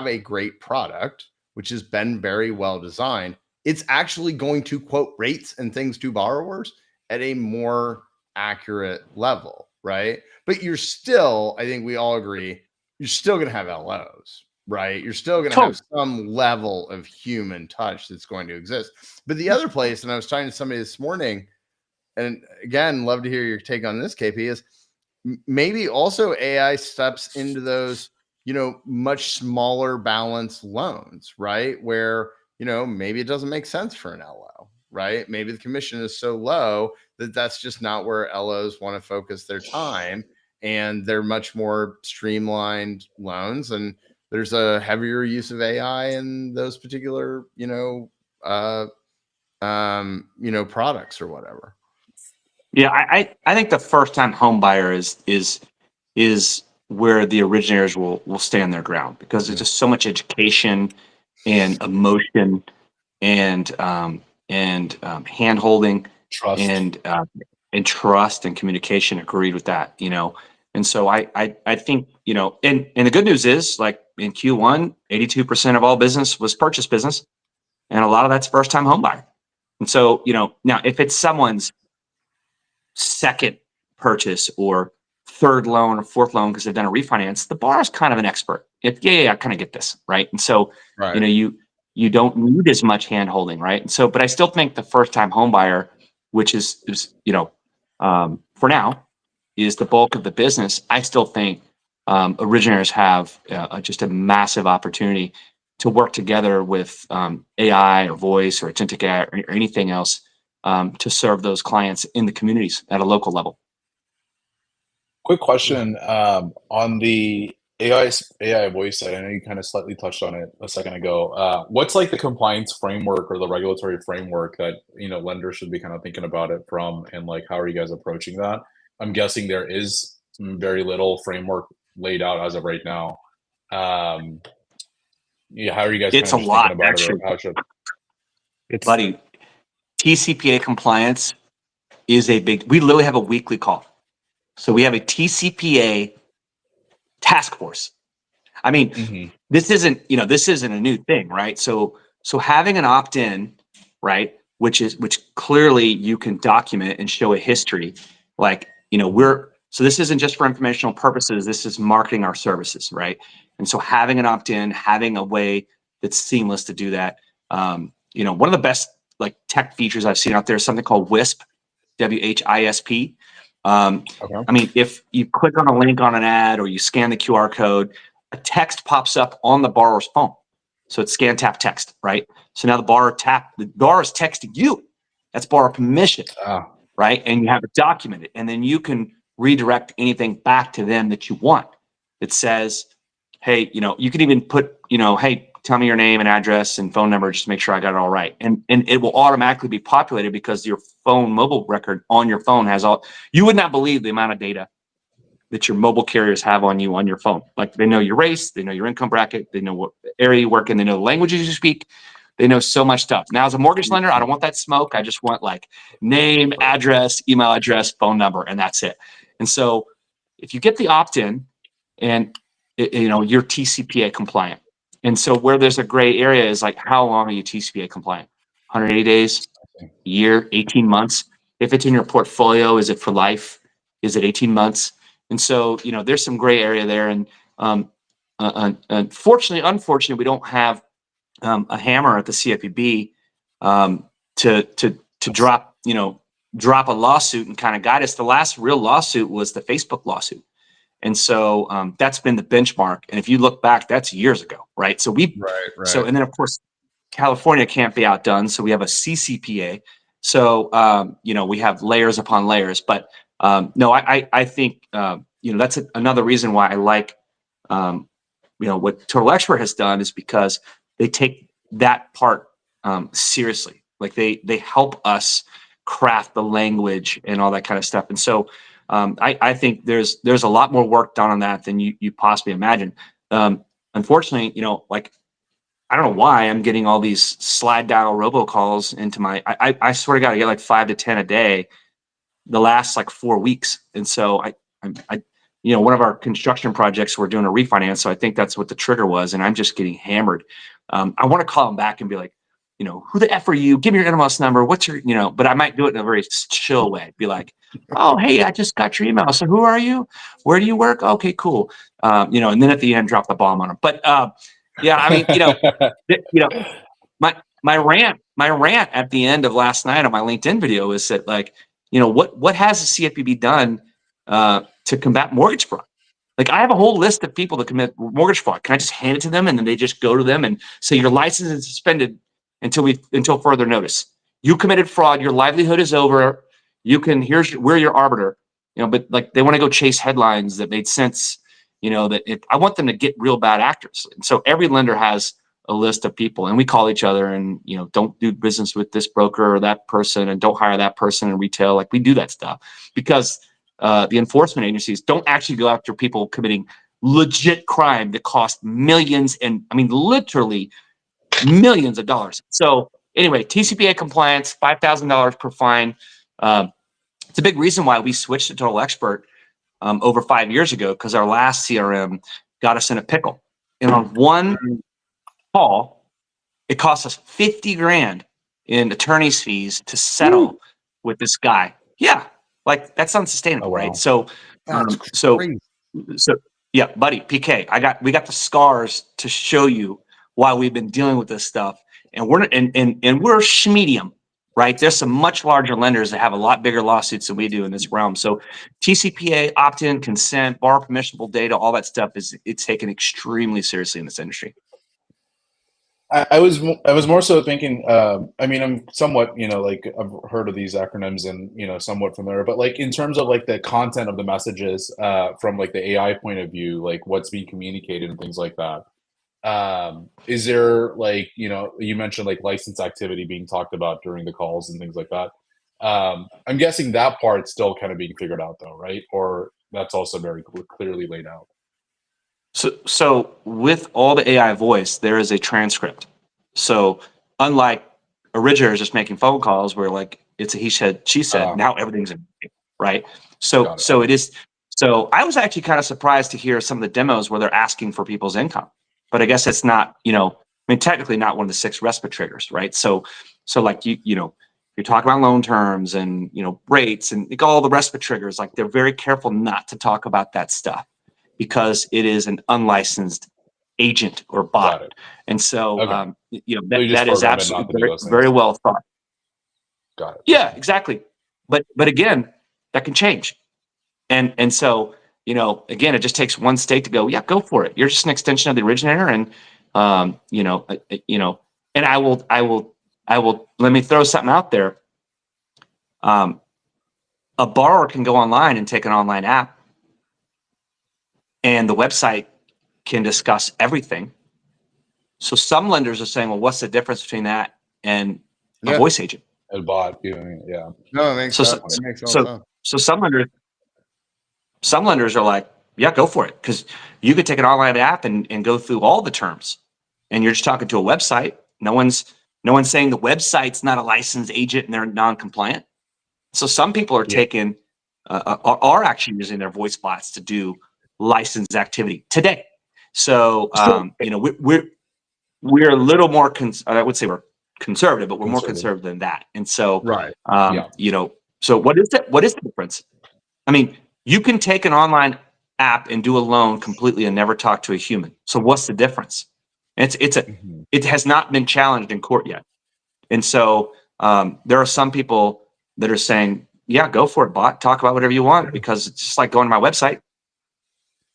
a great product, which has been very well designed, it's actually going to quote rates and things to borrowers at a more accurate level, right? right? But you're still, I think we all agree, you're still going to have LOs, right? You're still going to have some level of human touch that's going to exist. But the other place, and I was talking to somebody this morning, and again, love to hear your take on this, KP, is maybe also AI steps into those, much smaller balance loans, right? Where, maybe it doesn't make sense for an LO, right? Maybe the commission is so low that that's just not where LOs want to focus their time. And they're much more streamlined loans. And there's a heavier use of AI in those particular, products or whatever. Yeah, I think the first time home buyer is where the originators will stand their ground, because there's just so much education and emotion and hand holding Trust. and trust and communication. Agreed with that, And so I think, and the good news is, like in Q1, 82% of all business was purchase business, and a lot of that's first time home buyer. And so, now if it's someone's second purchase or third loan or fourth loan because they've done a refinance, the borrower is kind of an expert. I kind of get this, right? And so, you don't need as much hand holding, right? And so, but I still think the first time home buyer, which is for now, is the bulk of the business. I still think originators have just a massive opportunity to work together with AI or voice or agentic AI or anything else to serve those clients in the communities at a local level. Quick question on the AI voice side. I know you kind of slightly touched on it a second ago. What's like the compliance framework or the regulatory framework that lenders should be kind of thinking about it from, and like how are you guys approaching that? I'm guessing there is very little framework laid out as of right now. How are you guys? It's a lot, actually. Buddy, TCPA compliance is a big. We literally have a weekly call. So we have a TCPA task force. I mean, this isn't a new thing, right? So having an opt-in, right, which clearly you can document and show a history, like, so this isn't just for informational purposes, this is marketing our services, right? And so having an opt-in, having a way that's seamless to do that. One of the best like tech features I've seen out there is something called WISP, WHISP. I mean, if you click on a link on an ad or you scan the QR code, a text pops up on the borrower's phone. So it's scan, tap, text, right? So now the borrower is texting you. That's borrower permission, right? And you have it documented. And then you can redirect anything back to them that you want. It says, hey, you can even put, hey, tell me your name and address and phone number, just to make sure I got it all right. And it will automatically be populated because your phone mobile record on your phone has you would not believe the amount of data that your mobile carriers have on you on your phone. Like, they know your race, they know your income bracket, they know what area you work in, they know the languages you speak, they know so much stuff. Now, as a mortgage lender, I don't want that smoke. I just want like name, address, email address, phone number, and that's it. And so if you get the opt-in and you're TCPA compliant. And so where there's a gray area is like, how long are you TCPA compliant? 180 days, a year, 18 months? If it's in your portfolio, is it for life? Is it 18 months? And so, there's some gray area there. And unfortunately, we don't have a hammer at the CFPB to drop a lawsuit and kind of guide us. The last real lawsuit was the Facebook lawsuit. And so that's been the benchmark. And if you look back, that's years ago, right? So So, and then of course, California can't be outdone. So we have a CCPA. So, we have layers upon layers. But no, I think, that's another reason why I like, what Total Expert has done, is because they take that part seriously. Like they help us craft the language and all that kind of stuff. And so I think there's a lot more work done on that than you possibly imagine. Unfortunately, like, I don't know why I'm getting all these slide dial robocalls into my, I swear to God, I get like 5 to 10 a day the last like 4 weeks. And so I one of our construction projects, we're doing a refinance. So I think that's what the trigger was. And I'm just getting hammered. I want to call them back and be like, who the F are you? Give me your NMLS number. What's your, but I might do it in a very chill way. Be like, oh, hey, I just got your email. So who are you? Where do you work? Okay, cool. And then at the end, drop the bomb on them. But yeah, I mean, my rant at the end of last night on my LinkedIn video is that, like, what has the CFPB done to combat mortgage fraud? Like, I have a whole list of people that commit mortgage fraud. Can I just hand it to them and then they just go to them and say your license is suspended until further notice? You committed fraud. Your livelihood is over. We're your arbiter. But like, they want to go chase headlines that made sense. I want them to get real bad actors. And so every lender has a list of people, and we call each other and, don't do business with this broker or that person, and don't hire that person in retail. Like, we do that stuff because the enforcement agencies don't actually go after people committing legit crime that cost millions, and I mean, literally millions of dollars. So anyway, TCPA compliance, $5,000 per fine. It's a big reason why we switched to Total Expert over 5 years ago, because our last CRM got us in a pickle. And on one call, it cost us 50 grand in attorney's fees to settle with this guy. Yeah, like, that's unsustainable, right? So, so yeah, buddy, PK, we got the scars to show you why we've been dealing with this stuff, and we're schmedium, right? There's some much larger lenders that have a lot bigger lawsuits than we do in this realm. So TCPA, opt-in, consent, borrower permissible data, all that stuff it's taken extremely seriously in this industry. I was more so thinking, I mean, I'm somewhat, like, I've heard of these acronyms and, somewhat familiar, but like, in terms of like the content of the messages, from like the AI point of view, like what's being communicated and things like that. Is there, like, you mentioned like license activity being talked about during the calls and things like that. I'm guessing that part's still kind of being figured out though, right? Or that's also very clearly laid out. So with all the AI voice, there is a transcript. So unlike originators just making phone calls where, like, it's a he said, she said, now everything's in, right? So it is. So I was actually kind of surprised to hear some of the demos where they're asking for people's income, but I guess it's not, I mean, technically not one of the 6 RESPA triggers, right? So like, you're talking about loan terms and, rates and like all the RESPA triggers, like, they're very careful not to talk about that stuff, because it is an unlicensed agent or bot. And so, that is absolutely very well thought. Got it. Yeah, exactly. But again, that can change. And so, again, it just takes one state to go, yeah, go for it. You're just an extension of the originator. And, and I will, let me throw something out there. A borrower can go online and take an online app, and the website can discuss everything. So some lenders are saying, well, what's the difference between that and a voice agent? A bot, yeah. No, it makes sense. It makes sense. So some lenders are like, yeah, go for it. Because you could take an online app and go through all the terms, and you're just talking to a website. No one's saying the website's not a licensed agent and they're non-compliant. So some people are taking, are actually using their voice bots to do licensed activity today. So, we're a little more, I would say we're conservative, but we're more conservative than that. And so, so what is the difference? I mean, you can take an online app and do a loan completely and never talk to a human. So what's the difference? It has not been challenged in court yet. And so, there are some people that are saying, yeah, go for it, bot, talk about whatever you want, because it's just like going to my website.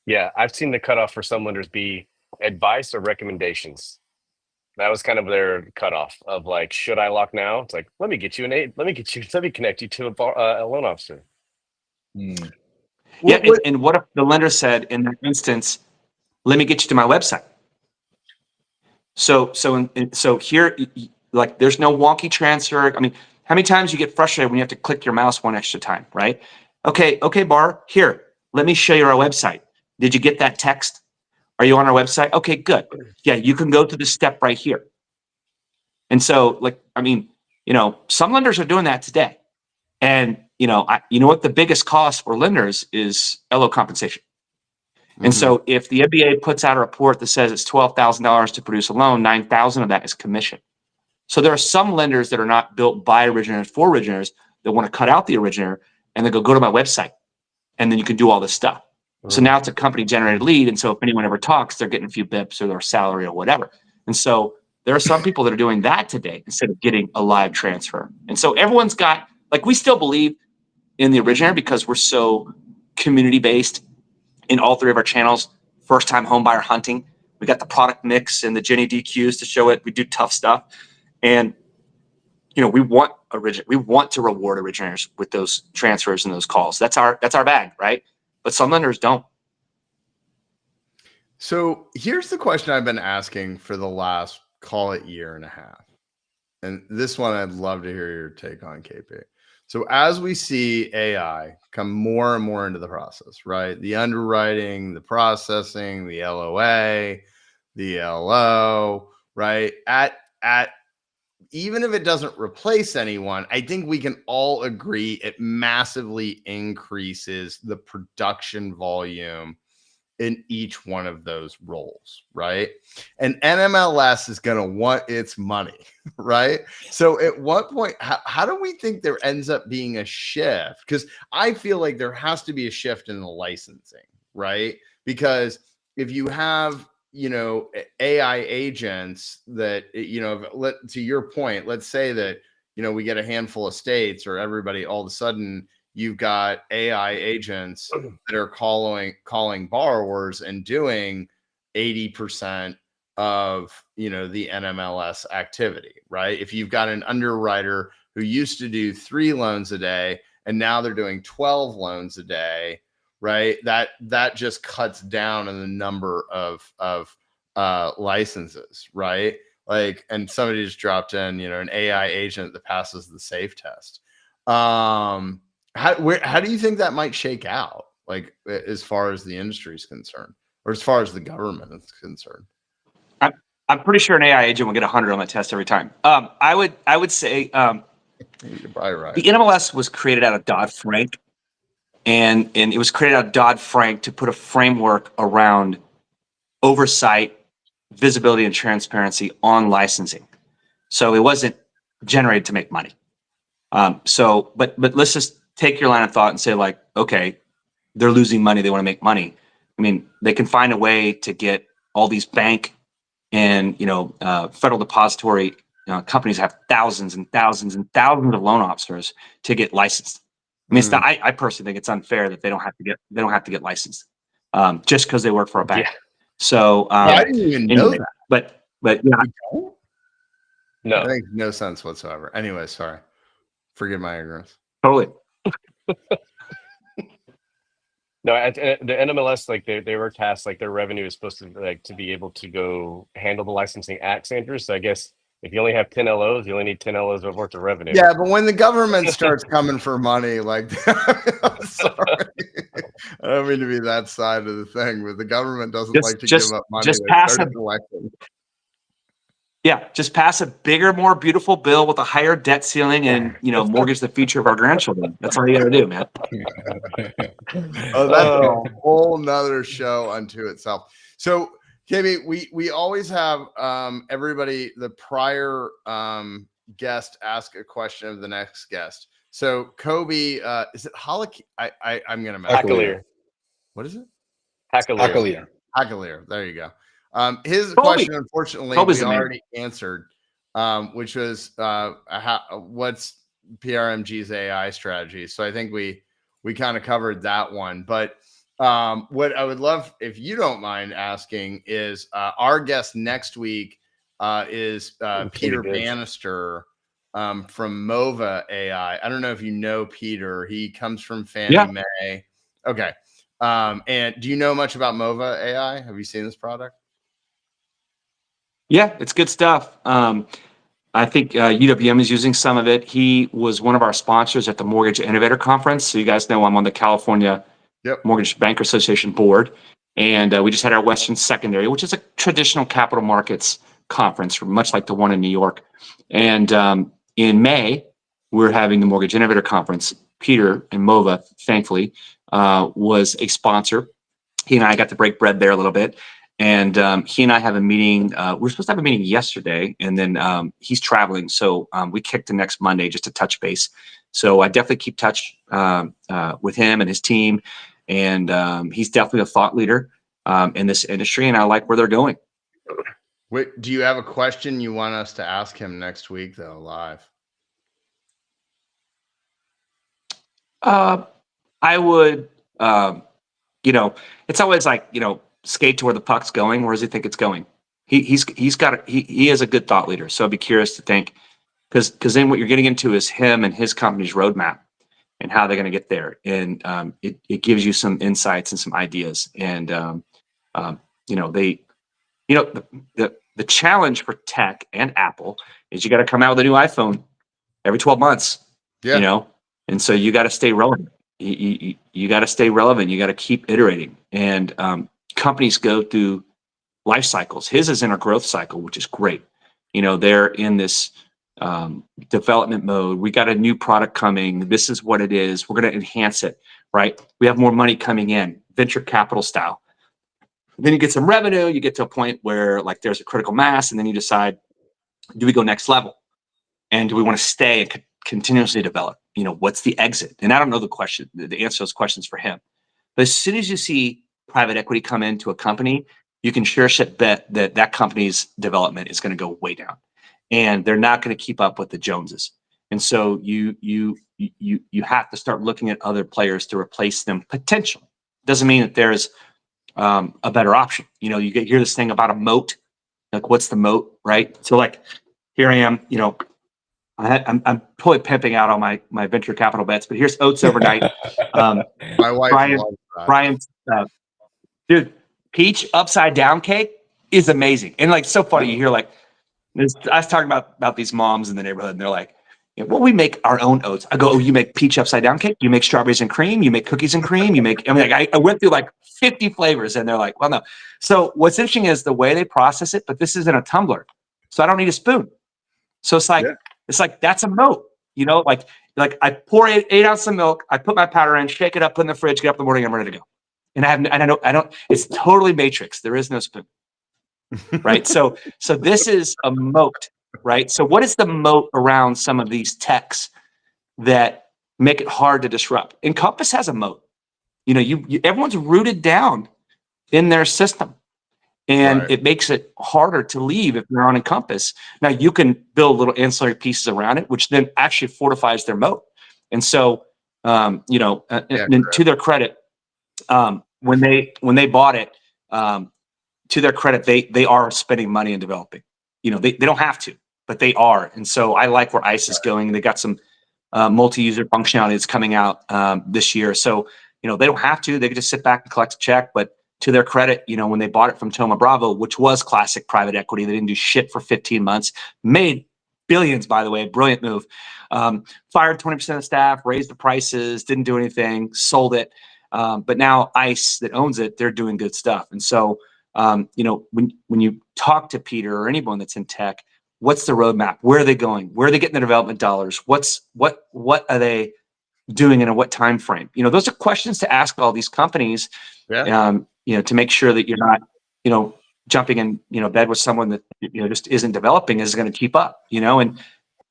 Yeah, I've seen the cutoff for some lenders be advice or recommendations. That was kind of their cutoff of, like, should I lock now? It's like, let me connect you to a loan officer. Yeah, and what if the lender said in that instance, let me get you to my website? So here, like, there's no wonky transfer. I mean, how many times you get frustrated when you have to click your mouse one extra time, right? Okay, Bar, here, let me show you our website. Did you get that text? Are you on our website? Okay, good. Yeah, you can go to the step right here. And so, like, I mean, some lenders are doing that today. And, you know what the biggest cost for lenders is? LO compensation. And so if the MBA puts out a report that says it's $12,000 to produce a loan, $9,000 of that is commission. So there are some lenders that are not built by originators for originators that want to cut out the originator and they go to my website, and then you can do all this stuff. So now it's a company generated lead. And so if anyone ever talks, they're getting a few bips or their salary or whatever. And so there are some people that are doing that today instead of getting a live transfer. And so everyone's got, like, we still believe in the originator because we're so community based in all three of our channels. First time home buyer hunting. We got the product mix and the Jenny DQs to show it. We do tough stuff. And we want to reward originators with those transfers and those calls. That's our bag, right? But some lenders don't. So here's the question I've been asking for the last, call it, year and a half. And this one I'd love to hear your take on, KP. So as we see AI come more and more into the process, right? The underwriting, the processing, the LOA, the LO, right? At even if it doesn't replace anyone, I think we can all agree it massively increases the production volume in each one of those roles, right? And NMLS is going to want its money, right? So at what point, how do we think there ends up being a shift? Because I feel like there has to be a shift in the licensing, right? Because if you have, AI agents that, to your point, let's say that, we get a handful of states or everybody, all of a sudden you've got AI agents that are calling borrowers and doing 80% of, the NMLS activity, right? If you've got an underwriter who used to do 3 loans a day and now they're doing 12 loans a day, right? That just cuts down on the number of licenses, right? Like, and somebody just dropped in, an AI agent that passes the SAFE test. How do you think that might shake out, like, as far as the industry is concerned, or as far as the government is concerned? I'm pretty sure an AI agent will get 100 on that test every time. I would say You're probably right. the NMLS was created out of Dodd-Frank, and it was created out of Dodd-Frank to put a framework around oversight, visibility, and transparency on licensing. So it wasn't generated to make money. But let's just take your line of thought and say, like, okay, they're losing money, they want to make money. I mean, they can find a way to get all these bank and federal depository companies have thousands and thousands and thousands of loan officers to get licensed. I mean, I personally think it's unfair that they don't have to get licensed just because they work for a bank. Yeah. So I didn't even know that. But No. That makes no sense whatsoever. Anyway, sorry. Forgive my ignorance. totally. No, the NMLS, like they were tasked, like their revenue is supposed to be able to go handle the licensing at Sanders. So I guess if you only have 10 LOs, you only need 10 LOs worth of revenue. Yeah, but when the government starts coming for money, like, I'm sorry, I don't mean to be that side of the thing, but the government doesn't like to give up money. Just pass a bigger, more beautiful bill with a higher debt ceiling and, mortgage the future of our grandchildren. That's all you got to do, man. Oh, that's a whole nother show unto itself. So, KB, we always have everybody, the prior guest, ask a question of the next guest. So, Kobe, is it Hollick? I'm going to mess up. Hackalier. What is it? Hackalier. There you go. His Kobe. question, unfortunately, Kobe's we already answered, which was what's PRMG's AI strategy. So I think we kind of covered that one. But what I would love, if you don't mind asking, is our guest next week is Peter Bannister from Mova AI. I don't know if you know Peter. He comes from Fannie Mae. Okay. And do you know much about Mova AI? Have you seen this product? Yeah, it's good stuff. I think UWM is using some of it. He was one of our sponsors at the Mortgage Innovator Conference. So you guys know I'm on the California Mortgage Banker Association board. And we just had our Western Secondary, which is a traditional capital markets conference, much like the one in New York. And in May, we're having the Mortgage Innovator Conference. Peter and Mova, thankfully, was a sponsor. He and I got to break bread there a little bit. And he and I have a meeting. We're supposed to have a meeting yesterday, and then he's traveling, so we kicked the next Monday just to touch base. So I definitely keep touch with him and his team, and he's definitely a thought leader in this industry, and I like where they're going. Wait, do you have a question you want us to ask him next week, though, live? I would, it's always like, skate to where the puck's going. Where does he think it's going? He is a good thought leader. So I'd be curious to think, because then what you're getting into is him and his company's roadmap and how they're going to get there. And it gives you some insights and some ideas. And, the challenge for tech and Apple is you got to come out with a new iPhone every 12 months, and so you got to stay relevant. You got to stay relevant. You got to keep iterating. And companies go through life cycles. His is in a growth cycle, which is great. They're in this development mode. We got a new product coming. This is what it is. We're going to enhance it, right? We have more money coming in, venture capital style. Then you get some revenue. You get to a point where like there's a critical mass, and then you decide, do we go next level? And do we want to stay and continuously develop? What's the exit? And I don't know the answer to those questions for him. But as soon as you see private equity come into a company, you can sure shit bet that company's development is going to go way down, and they're not going to keep up with the Joneses. And so you have to start looking at other players to replace them potentially. Doesn't mean that there's a better option. You hear this thing about a moat. Like, what's the moat, right? So like, here I am, I'm totally pimping out all my venture capital bets, but here's Oats overnight. My wife loves that. Brian's dude, peach upside down cake is amazing. And like, so funny, you hear like, I was talking about these moms in the neighborhood, and they're like, well, we make our own oats. I go, oh, you make peach upside down cake? You make strawberries and cream? You make cookies and cream? I went through like 50 flavors, and they're like, well, no. So what's interesting is the way they process it, but this isn't a tumbler. So I don't need a spoon. So it's like, that's a moat, like I pour 8 ounces of milk, I put my powder in, shake it up, put it in the fridge, get up in the morning, I'm ready to go. And I don't, it's totally matrix. There is no spoon. Right. So this is a moat, right? So what is the moat around some of these techs that make it hard to disrupt? Encompass has a moat. Everyone's rooted down in their system, and it makes it harder to leave if you're on Encompass. Now you can build little ancillary pieces around it, which then actually fortifies their moat. And so, and to their credit, when they bought it, to their credit, they are spending money in developing. They don't have to, but they are. And so I like where ICE is going. They got some multi-user functionality that's coming out this year. So, they don't have to. They could just sit back and collect a check. But to their credit, when they bought it from Thoma Bravo, which was classic private equity, they didn't do shit for 15 months, made billions, by the way, brilliant move. Fired 20% of staff, raised the prices, didn't do anything, sold it. But now ICE that owns it, they're doing good stuff. And so, when you talk to Peter or anyone that's in tech, what's the roadmap? Where are they going? Where are they getting the development dollars? What are they doing in what time frame? Those are questions to ask all these companies. To make sure that you're not, jumping in, bed with someone that just isn't developing, is going to keep up.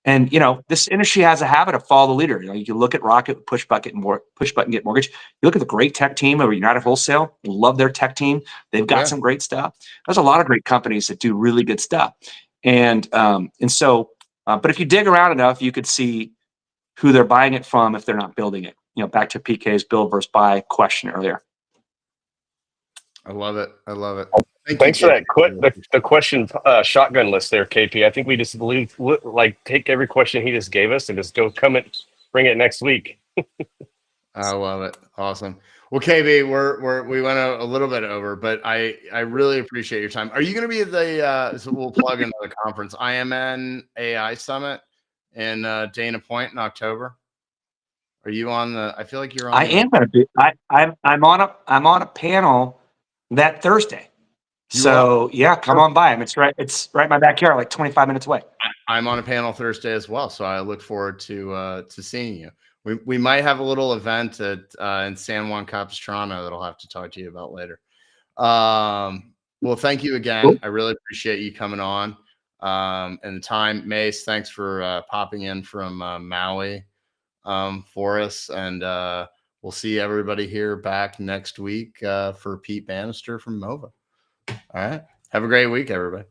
And this industry has a habit of follow the leader. You look at Rocket, Push Button, Get Mortgage. You look at the great tech team over United Wholesale. Love their tech team. They've got some great stuff. There's a lot of great companies that do really good stuff. And so, but if you dig around enough, you could see who they're buying it from if they're not building it. Back to PK's build versus buy question earlier. I love it. Thanks for that. The question shotgun list there, KP. I think we just take every question he just gave us and just bring it next week. I love it. Awesome. Well, KB, we went a little bit over, but I really appreciate your time. Are you going to be at the so we'll plug into the conference IMN AI Summit in Dana Point in October? Are you on the? I feel like you're on. I am going to be. I'm on a panel that Thursday. So yeah, come on by. It's right in my backyard, like 25 minutes away. I'm on a panel Thursday as well, so I look forward to seeing you. We might have a little event at in San Juan Capistrano that I'll have to talk to you about later. Well, thank you again. I really appreciate you coming on. And the time, Mace, thanks for popping in from Maui for us. And we'll see everybody here back next week for Pete Bannister from MOVA. All right. Have a great week, everybody.